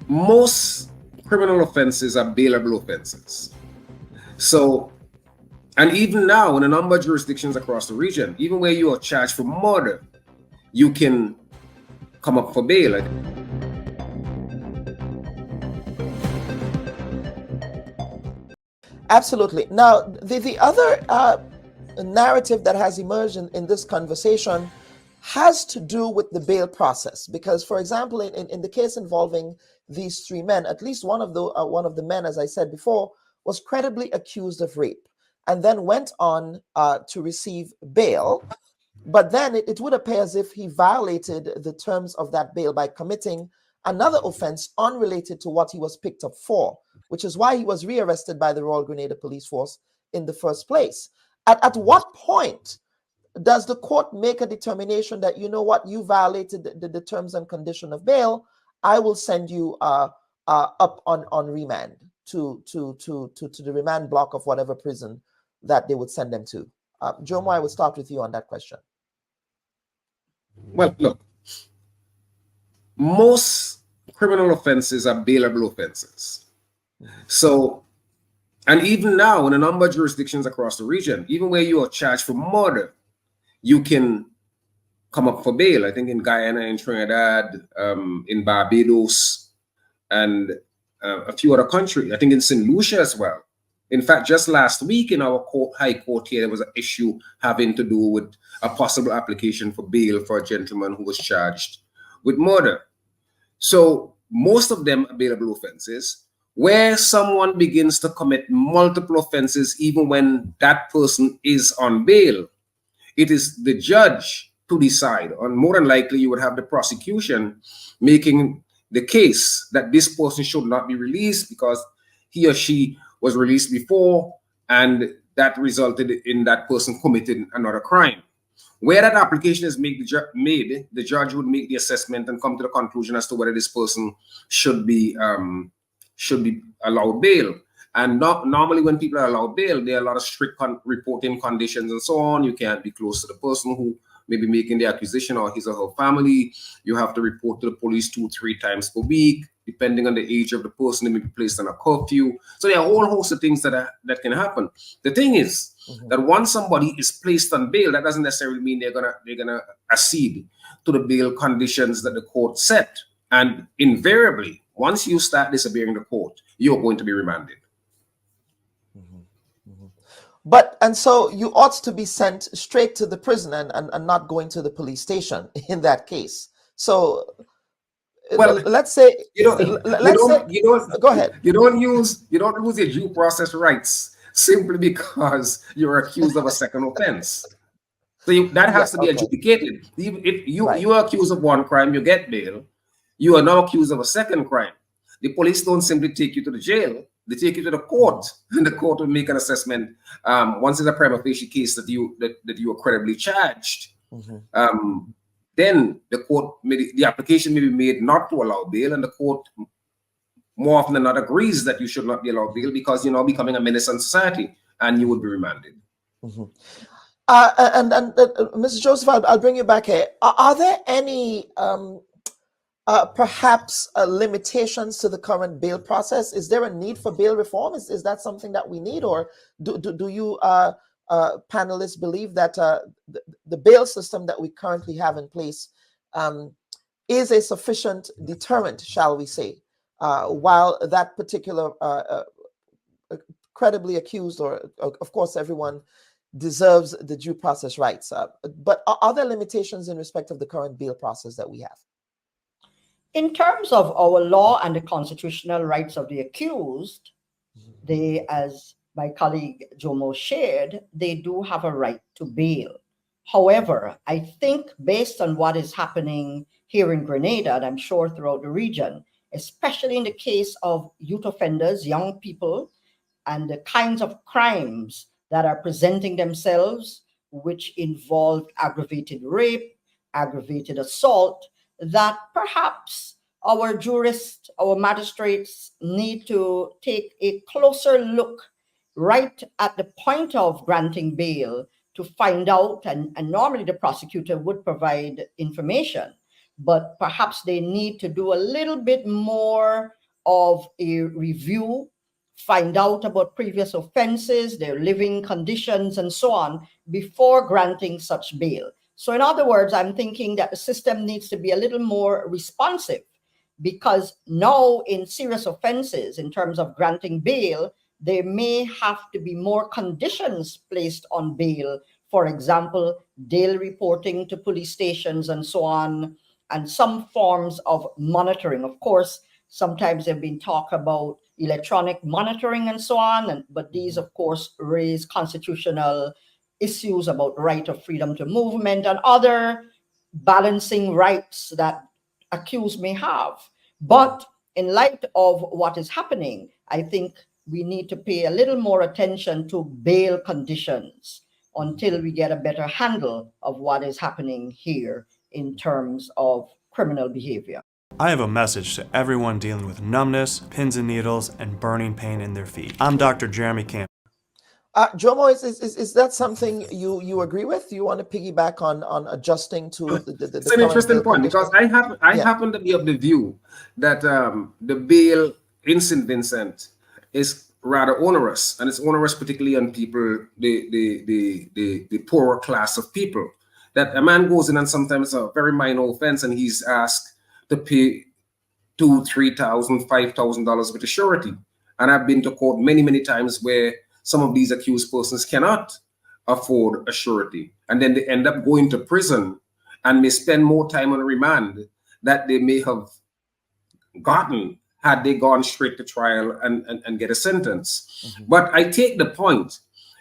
most criminal offenses are bailable offenses. So, and even now, in a number of jurisdictions across the region, even where you are charged for murder, you can come up for bail. Absolutely. Now, the other narrative that has emerged in this conversation has to do with the bail process. Because, for example, in the case involving these three men, at least one of the men, as I said before, was credibly accused of rape and then went on to receive bail. But then it would appear as if he violated the terms of that bail by committing another offense unrelated to what he was picked up for, which is why he was rearrested by the Royal Grenada Police Force in the first place. At what point does the court make a determination that, you know what, you violated the terms and condition of bail, I will send you up on remand to the remand block of whatever prison that they would send them to? Jomo, I would start with you on that question. Well, look, most criminal offenses are bailable offenses. So, and even now, in a number of jurisdictions across the region, even where you are charged for murder, you can come up for bail. I think in Guyana, in Trinidad, in Barbados, and a few other countries. I think in St. Lucia as well. In fact, just last week in our high court here, there was an issue having to do with a possible application for bail for a gentleman who was charged with murder. So most of them are bailable offenses. Where someone begins to commit multiple offenses, even when that person is on bail, it is the judge to decide. And more than likely, you would have the prosecution making the case that this person should not be released because he or she was released before, and that resulted in that person committing another crime. Where that application is made, the judge would make the assessment and come to the conclusion as to whether this person should be allowed bail. And normally when people are allowed bail, there are a lot of strict reporting conditions and so on. You can't be close to the person who may be making the accusation or his or her family. You have to report to the police 2-3 times per week. Depending on the age of the person, they may be placed on a curfew. So there are a whole host of things that can happen. The thing is that once somebody is placed on bail, that doesn't necessarily mean they're gonna accede to the bail conditions that the court set. And invariably, once you start disobeying the court, you're going to be remanded. And so you ought to be sent straight to the prison and not going to the police station in that case. So, well, let's say go ahead. You don't lose your due process rights simply because you're accused of a second offense. So that has to be adjudicated. If you are accused of one crime, you get bail. You are now accused of a second crime. The police don't simply take you to the jail. They take you to the court, and the court will make an assessment. Once it's a prima facie case that you are credibly charged, then the application may be made not to allow bail, and the court more often than not agrees that you should not be allowed bail because you're now becoming a menace on society, and you would be remanded. Mr. Joseph, I'll bring you back here. Are there any perhaps limitations to the current bail process? Is there a need for bail reform? Is that something that we need, or do you panelists believe that the bail system that we currently have in place is a sufficient deterrent, shall we say, while that particular credibly accused, or of course everyone deserves the due process rights, but are there limitations in respect of the current bail process that we have? In terms of our law and the constitutional rights of the accused, they, as my colleague Jomo shared, they do have a right to bail. However, I think based on what is happening here in Grenada, and I'm sure throughout the region, especially in the case of youth offenders, young people, and the kinds of crimes that are presenting themselves, which involve aggravated rape, aggravated assault, that perhaps our jurists, our magistrates need to take a closer look right at the point of granting bail to find out, and normally the prosecutor would provide information, but perhaps they need to do a little bit more of a review, find out about previous offenses, their living conditions, and so on, before granting such bail. So in other words, I'm thinking that the system needs to be a little more responsive, because now in serious offenses, in terms of granting bail, there may have to be more conditions placed on bail. For example, daily reporting to police stations and so on, and some forms of monitoring. Of course, sometimes there've been talk about electronic monitoring and so on, but these, of course, raise constitutional issues about right of freedom to movement and other balancing rights that accused may have. But in light of what is happening, I think we need to pay a little more attention to bail conditions until we get a better handle of what is happening here in terms of criminal behavior. I have a message to everyone dealing with numbness, pins and needles, and burning pain in their feet. I'm Dr. Jeremy Camp. Jomo, is that something you agree with? Do you want to piggyback on adjusting to the It's an interesting point, because I happen to be of the view that the bail in St. Vincent is rather onerous, and it's onerous particularly on people, the poorer class of people. That a man goes in and sometimes a very minor offense, and he's asked to pay $2,000, $3,000, $5,000 with a surety. And I've been to court many times where some of these accused persons cannot afford a surety, and then they end up going to prison and may spend more time on remand that they may have gotten had they gone straight to trial and get a sentence. But I take the point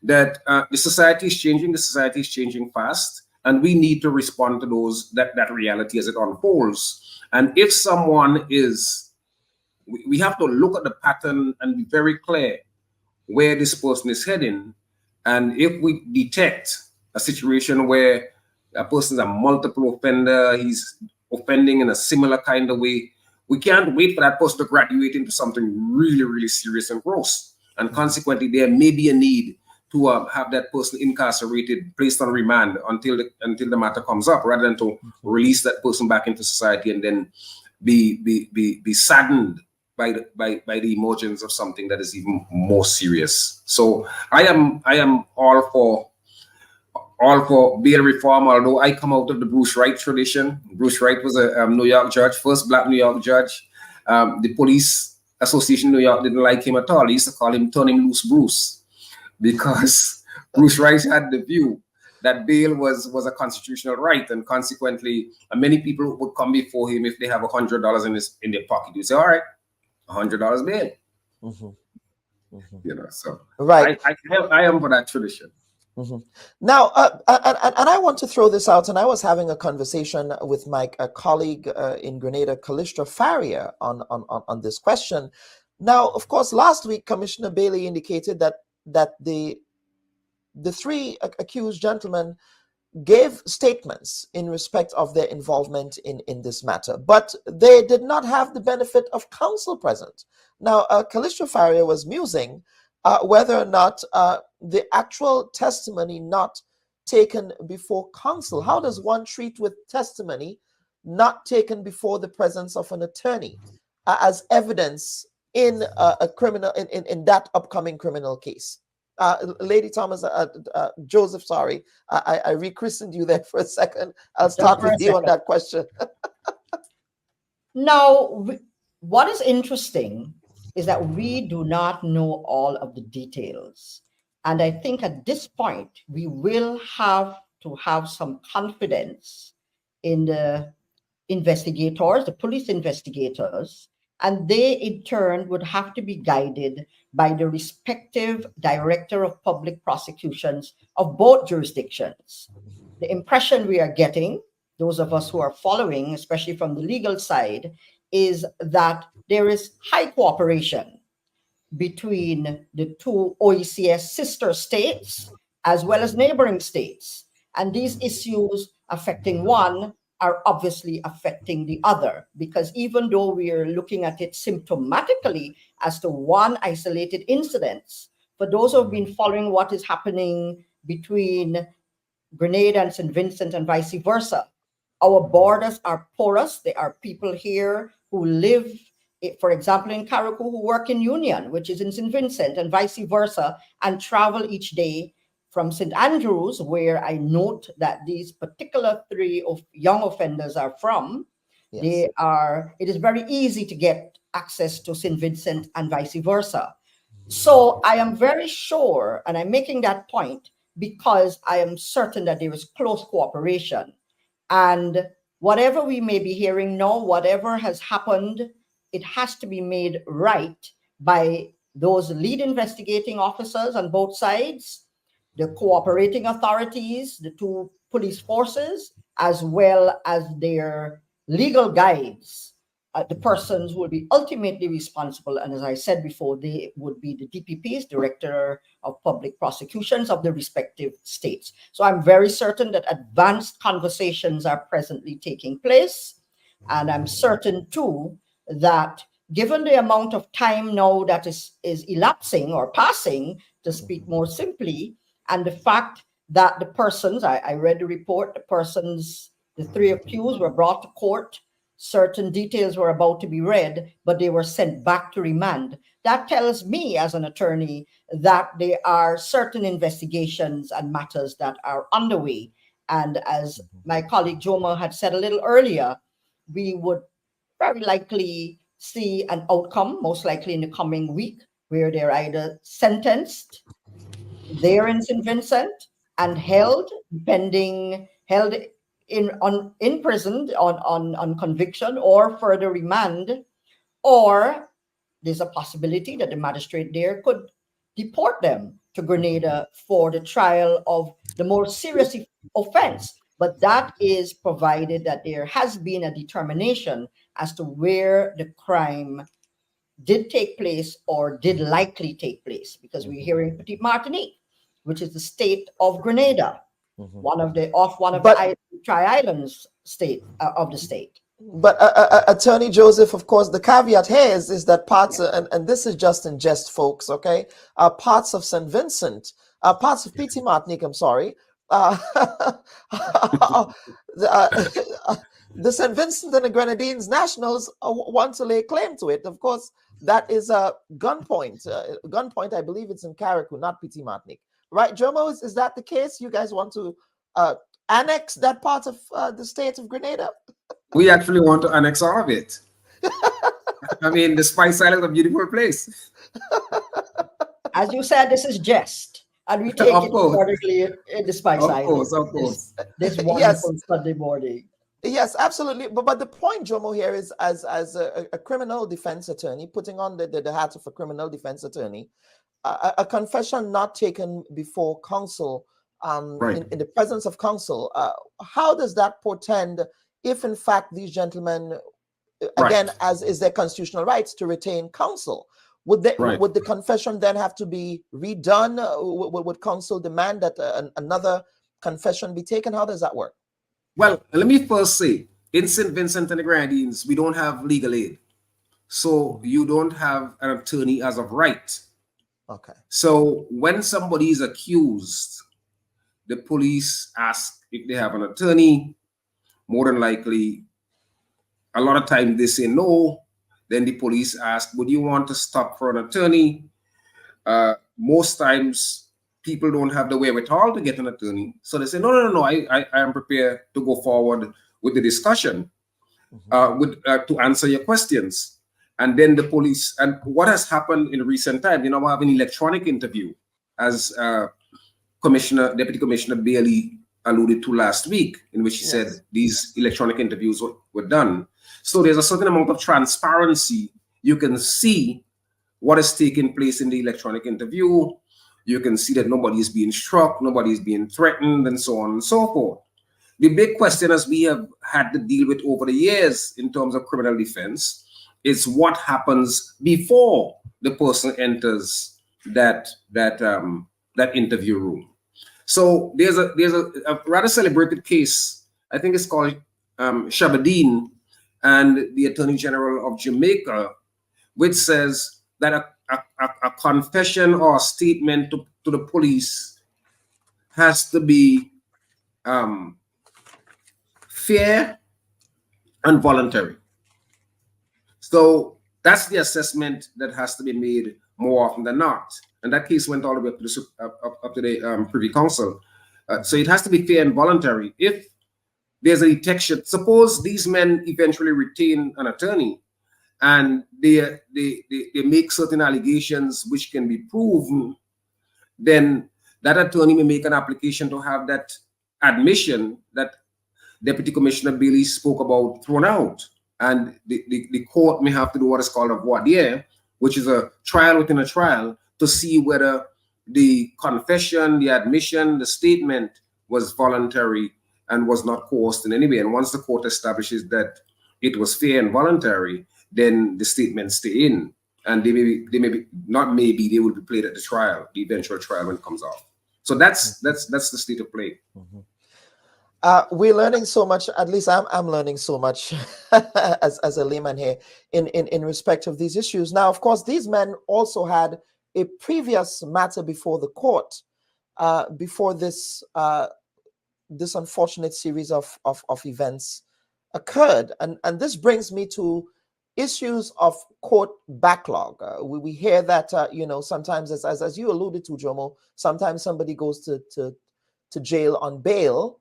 that the society is changing fast, and we need to respond to that reality as it unfolds. And if someone is, we have to look at the pattern and be very clear where this person is heading. And if we detect a situation where a person is a multiple offender, he's offending in a similar kind of way, we can't wait for that person to graduate into something really serious and gross. And consequently, there may be a need to have that person incarcerated, placed on remand until the matter comes up, rather than to release that person back into society and then be saddened by the emergence of something that is even more serious. So I am all for bail reform, although I come out of the Bruce Wright tradition. Bruce Wright was a New York judge, first Black New York judge. The Police Association in New York didn't like him at all. They used to call him Turn Him Loose Bruce, because Bruce Wright had the view that bail was a constitutional right, and consequently, many people would come before him if they have $100 in their pocket. You say, all right, $100 bail. You know, so right. I am for that tradition. Now, and I want to throw this out, and I was having a conversation with my colleague in Grenada, Calista Faria, on this question. Now, of course, last week, Commissioner Bailey indicated that the three accused gentlemen gave statements in respect of their involvement in this matter, but they did not have the benefit of counsel present. Now, Calista Faria was musing whether or not the actual testimony not taken before counsel, how does one treat with testimony not taken before the presence of an attorney as evidence in a criminal, in that upcoming criminal case? Lady Thomas, Joseph, sorry, I rechristened you there for a second. I'll start with you on that question. Now, what is interesting is that we do not know all of the details. And I think at this point, we will have to have some confidence in the investigators, the police investigators, and they in turn would have to be guided by the respective director of public prosecutions of both jurisdictions. The impression we are getting, those of us who are following, especially from the legal side, is that there is high cooperation between the two OECS sister states as well as neighboring states. And these issues affecting one are obviously affecting the other, because even though we are looking at it symptomatically as to one isolated incident, for those who have been following what is happening between Grenada and St. Vincent and vice versa, Our borders are porous. There are people here who live, for example, in Carriacou, who work in Union, which is in St. Vincent, and vice versa, and travel each day from St. Andrews, where I note that these particular three of young offenders are from. Yes. It is very easy to get access to St. Vincent and vice versa. So I am very sure, and I'm making that point because I am certain that there is close cooperation. And whatever we may be hearing now, whatever has happened, it has to be made right by those lead investigating officers on both sides, the cooperating authorities, the two police forces, as well as their legal guides, the persons who will be ultimately responsible. And as I said before, they would be the DPPs, Director of Public Prosecutions of the respective states. So I'm very certain that advanced conversations are presently taking place. And I'm certain too that given the amount of time now that is elapsing or passing, to speak more simply, and the fact that the persons, I read the report, the three accused were brought to court. Certain details were about to be read, but they were sent back to remand. That tells me as an attorney that there are certain investigations and matters that are underway. And as my colleague Joma had said a little earlier, we would very likely see an outcome, most likely in the coming week, where they're either sentenced there in St. Vincent and held imprisoned on conviction or further remand, or there's a possibility that the magistrate there could deport them to Grenada for the trial of the more serious offense. But that is provided that there has been a determination as to where the crime did take place or did likely take place, because we're here in Petite Martinique, which is the state of Grenada, one of the tri-islands state of the state. But Attorney Joseph, of course, the caveat here is that parts, and this is just in jest, folks, okay? Parts of St. Vincent, parts of Petite Martinique, I'm sorry, the St. Vincent and the Grenadines nationals want to lay claim to it. Of course, that is a gunpoint. Gunpoint, I believe it's in Carriacou, not Petite Martinique. Right, Jomo, is that the case? You guys want to annex that part of the state of Grenada? We actually want to annex all of it. I mean, the Spice Island is a beautiful place. As you said, this is jest, and we take it accordingly in the Spice Island. Of course. This wonderful Sunday morning. Yes, absolutely. But the point, Jomo, here is as a criminal defense attorney, putting on the hat of a criminal defense attorney, a confession not taken before counsel, in the presence of counsel, how does that portend if, in fact, these gentlemen, again, as is their constitutional rights, to retain counsel? Would the confession then have to be redone? Would counsel demand that another confession be taken? How does that work? Well, let me first say, in St. Vincent and the Grenadines, we don't have legal aid. So you don't have an attorney as of right. Okay. So when somebody is accused, the police ask if they have an attorney. More than likely, a lot of times they say no. Then the police ask, would you want to stop for an attorney? Most times, people don't have the wherewithal to get an attorney. So they say, no, I am prepared to go forward with the discussion to answer your questions. And then the police, and what has happened in recent time, we have an electronic interview, as Deputy Commissioner Bailey alluded to last week, in which he said these electronic interviews were done. So there's a certain amount of transparency. You can see what is taking place in the electronic interview. You can see that nobody is being struck, nobody is being threatened, and so on and so forth. The big question, as we have had to deal with over the years in terms of criminal defense, is what happens before the person enters that interview room. So there's a rather celebrated case, I think it's called Cairbbean and the Attorney General of Jamaica, which says that a confession or a statement to the police has to be fair and voluntary. So that's the assessment that has to be made more often than not. And that case went all the way up to the Privy Council. So it has to be fair and voluntary. If there's a detection, suppose these men eventually retain an attorney and they make certain allegations which can be proven, then that attorney may make an application to have that admission that Deputy Commissioner Bailey spoke about thrown out. And the court may have to do what is called a voir dire, which is a trial within a trial, to see whether the confession, the admission, the statement was voluntary and was not coerced in any way. And once the court establishes that it was fair and voluntary, then the statements stay in. And they will be played at the trial, the eventual trial when it comes off. So that's the state of play. Mm-hmm. We're learning so much. At least I'm learning so much as a layman here in respect of these issues. Now, of course, these men also had a previous matter before the court before this this unfortunate series of events occurred, and this brings me to issues of court backlog. We hear that sometimes, as you alluded to, Jomo, sometimes somebody goes to jail on bail.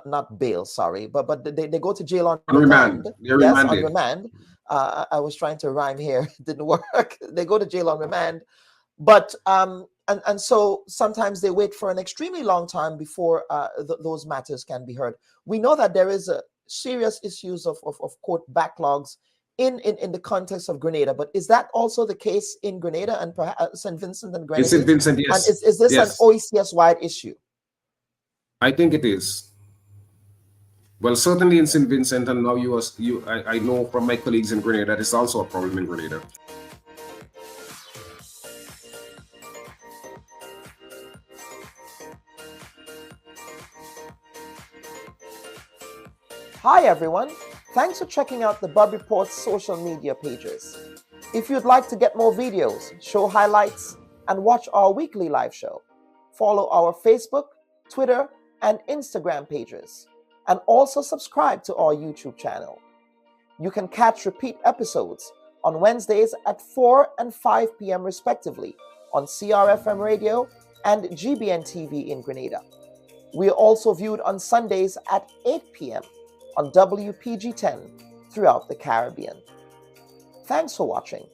Not bail, sorry, but they go to jail on remand. Yes, on remand. I was trying to rhyme here, it didn't work. They go to jail on remand, but and so sometimes they wait for an extremely long time before those matters can be heard. We know that there is a serious issues of court backlogs in the context of Grenada, but is that also the case in Grenada and perhaps St. Vincent and Grenada? In St. Vincent, yes. And is this an OECS-wide issue? I think it is. Well, certainly in St. Vincent, and now I know from my colleagues in Grenada that it's also a problem in Grenada. Hi everyone, thanks for checking out the Bud Report's social media pages. If you'd like to get more videos, show highlights, and watch our weekly live show, follow our Facebook, Twitter, and Instagram pages, and also subscribe to our YouTube channel. You can catch repeat episodes on Wednesdays at 4 and 5 p.m. respectively on CRFM Radio and GBN TV in Grenada. We are also viewed on Sundays at 8 p.m. on WPG 10 throughout the Caribbean. Thanks for watching.